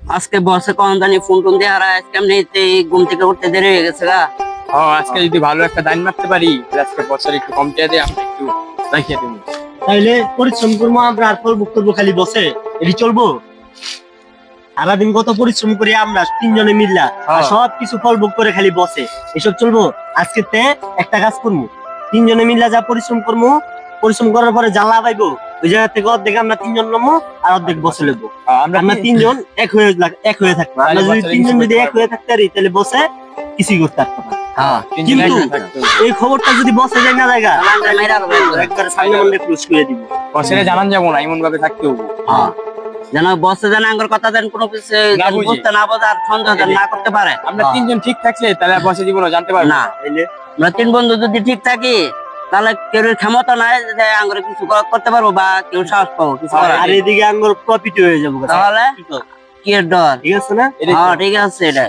আজকে বসে কোন জানি ফোন টোন দিয়ে হারা আজকে এমনিতে ঘুম থেকে উঠতে দেরি হয়ে গেছে গা। আজকে যদি ভালো একটা দান মারতে পারি আজকে বছর একটু কম টিয়া দিয়ে আমরা একটু রাখিয়ে দেবো। তাইলে পরিশ্রম করবো আমরা আর ফল ভোগ করবো খালি বসে এটি চলবো? সারাদিন কত পরিশ্রম করি আমরা তিনজনে মিললা আর সব কিছু ফল ভোগ করে খালি বসে এসব চলবো? আজকে একটা কাজ করবো, তিনজনে মিললা যা পরিশ্রম করবো, পরিশ্রম করার পরে জ্বালা পাইবো ওই জায়গা থেকে অর্ধেক আমরা তিনজন নামবো আর অর্ধেক বসে নেবো। আমরা তিনজন এক হয়ে থাকবো। আমরা যদি তিনজন যদি এক হয়ে থাকতে পারি তাহলে বসে কিছুই করতে পারবো না। কিন্তু এই খবরটা যদি বসে যায় না জায়গা একবার সামনে মনে ক্লোজ করে দিব, বসেরে জানান যাবো না, এমন ভাবে থাকতে হবো যেন বসে যেন আঙ্গুর কথা যেন কোনো কিছু বুঝতে না বোঝে আর সন্দেহ না করতে পারে। আমরা তিনজন ঠিক থাকলে তাহলে বসে জীবনে জানতে পারবো না। আমরা তিন বন্ধু যদি ঠিক থাকি তাহলে কেউ ক্ষমতা নাই যে আঙ্গুরে কিছু করতে পারবো বা কেউ সাহস পাবো কিছু করার। আর এদিকে আঙ্গুর প্রফিট হয়ে যাবো। তাহলে কি এর ডর? ঠিক আছে না? হ্যাঁ ঠিক আছে। এটা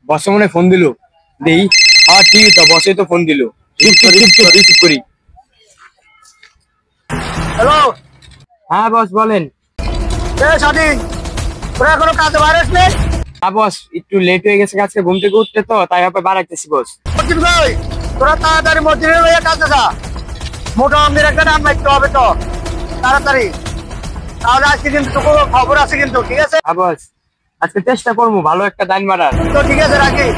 বসে মনে ফোন দিল দেই। ঠিক তো বসে তো ফোন দিল। রিসিভ করি। হ্যালো। হ্যাঁ বস বলেন। স্বাধীন তোরা এখনো কাজে বাইরেস নেই? হ্যাঁ বস একটু লেট হয়ে গেছে আজকে ঘুম থেকে উঠতে, তো তাই আপনি বাড়াইতেছি বস। তোরা তাড়াতাড়ি মসজিদে হয়ে কাজে যা, মোটা আমের একটা নাম রাখতে হবে তো তাড়াতাড়ি, তাহলে আজকে কিন্তু তোকে খবর আছে কিন্তু। ঠিক আছে? হ্যাঁ বস আজকে চেষ্টা করবো ভালো একটা দান মারার। তো ঠিক আছে রাখি।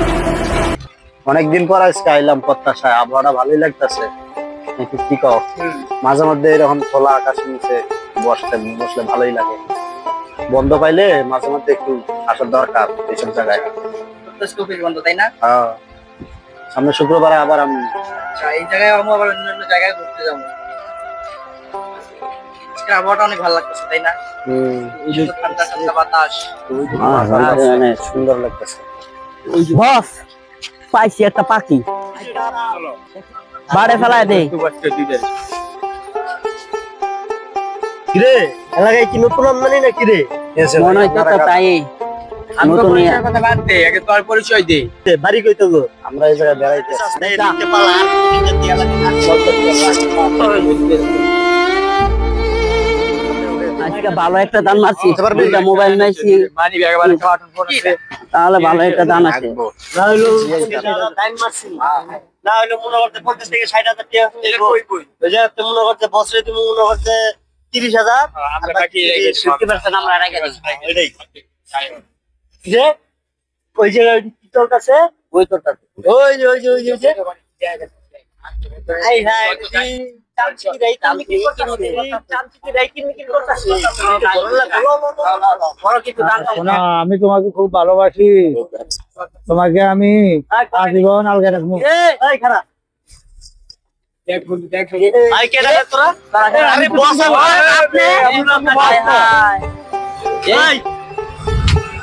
অনেকদিন পর আজকে আইলাম প্রত্যাশায়, আবহাওয়াটা ভালোই লাগতেছে। কি কও? মাঝে মধ্যে এরকম খোলা আকাশের নিচে বসলে ভালোই লাগে। বন্ধ পাইলে মাঝে মধ্যে একটু আসার দরকার এইসব জায়গায়। বন্ধ তাই না? হ্যাঁ সামনে শুক্রবারে আবার আমি এই জায়গায় আমি আবার অন্য জায়গায় ঘুরতে যাবো। আজকে আবহাওয়াটা অনেক ভালো লাগতেছে তাই না? ঠান্ডা ঠান্ডা বাতাস সুন্দর লাগতেছে। বস পাইছি একটা পাখি, বাড়ে ফেলায় দেই। কিরে এলাকায় কি নতুন আমদানি না কিরে? মনে হয় তো তাই। কথা বাদ দে, আগে তোর পরিচয় দে। বাড়ি কই তো গো? আমরা এই জায়গায় বেড়াইতে আজকে ভালো একটা দান মারছি, মোবাইল নাইছি তাহলে ভালো একটা দান আছে। না হইলো মনে করতে 50 থেকে 60,000 টাকা ওই যে তুমি মনে করতে বছরে তুমি মনে করতে 30,000 আমরা বাকি 50% আমরা রাখা দিই। এটাই যে ওই যে তোর কাছে ওই তোরটা ওই যে এই হ্যাঁ আমি তোমাকে খুব ভালোবাসি, তোমাকে আমি আজীবন আলগা রাখবো।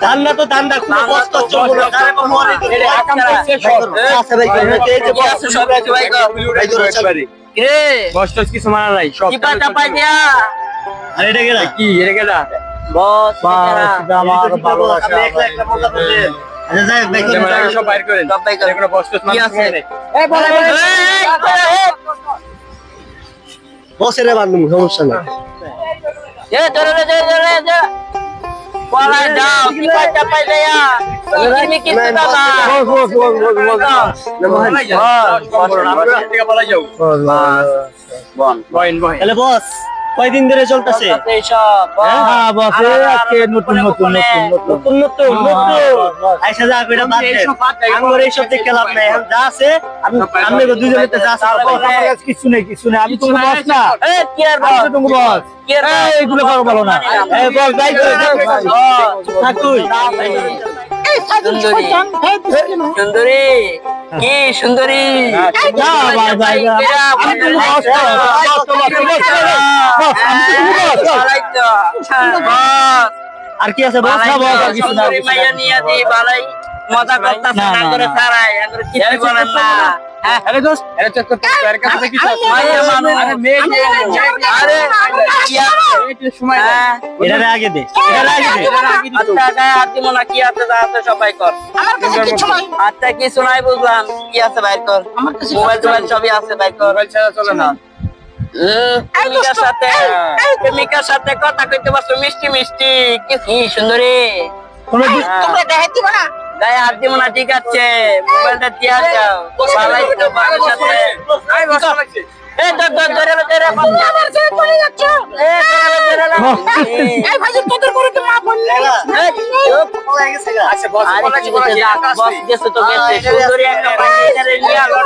ধান্দা তো ধান্দা কোনো কষ্ট চলবে কিছু মানা নাই সব আর এটা গেলা কি এটা গেলা বস আমার ভালোবাসা সব বাইর করেন বসের বান্ধব সমস্যা না। বস কয়দিন ধরে চলতেছে? নতুন কিছু নেই আমি তোমার বস না, এগুলো করো ভালো না। সুন্দরী কি সুন্দরী আর কি আছে? বস না বস আর কিছু না। মাইয়া নিয়ে দি বালাই মজা করতেছেন না, না, আঙ্গুরে না। ছাড়াই আঙ্গুরে কিছু বলেন না হ্যাঁ আরে দোস্ত আরে চেক করতে এর কাছে কি আছে মাইয়া মানুষ আরে মেয়ে আরে কি আছে সময় নাই হ্যাঁ এটারে আগে দে এটারে আগে দে আচ্ছা গায়ে হাত দিব না কি আছে যা আছে সবাই কর আচ্ছা কিছু নাই বুঝলাম কি আছে বাইর কর মোবাইল টোবাইল সবই আছে বাইর কর মোবাইল ছাড়া চলে না প্রেমিকার সাথে কথা কইতে পারছো মিষ্টি মিষ্টি কি সুন্দরী তোমরা দেখাই দিবা না গায়ে হাত দিব না ঠিক আছে মোবাইলটা দিয়ে যাও ভালাই তো বাবার সাথে আই বসা লাগছে এই ধরে আমার ছেড়ে চলে যাচ্ছ এই ভাই তোদের করে তো মা বললে আচ্ছা বস আরে বলা কি কি বলছে বস গেছে তো গেছে সুন্দরী একটা পাখিটারে নিয়ে আলো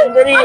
সুন্দরী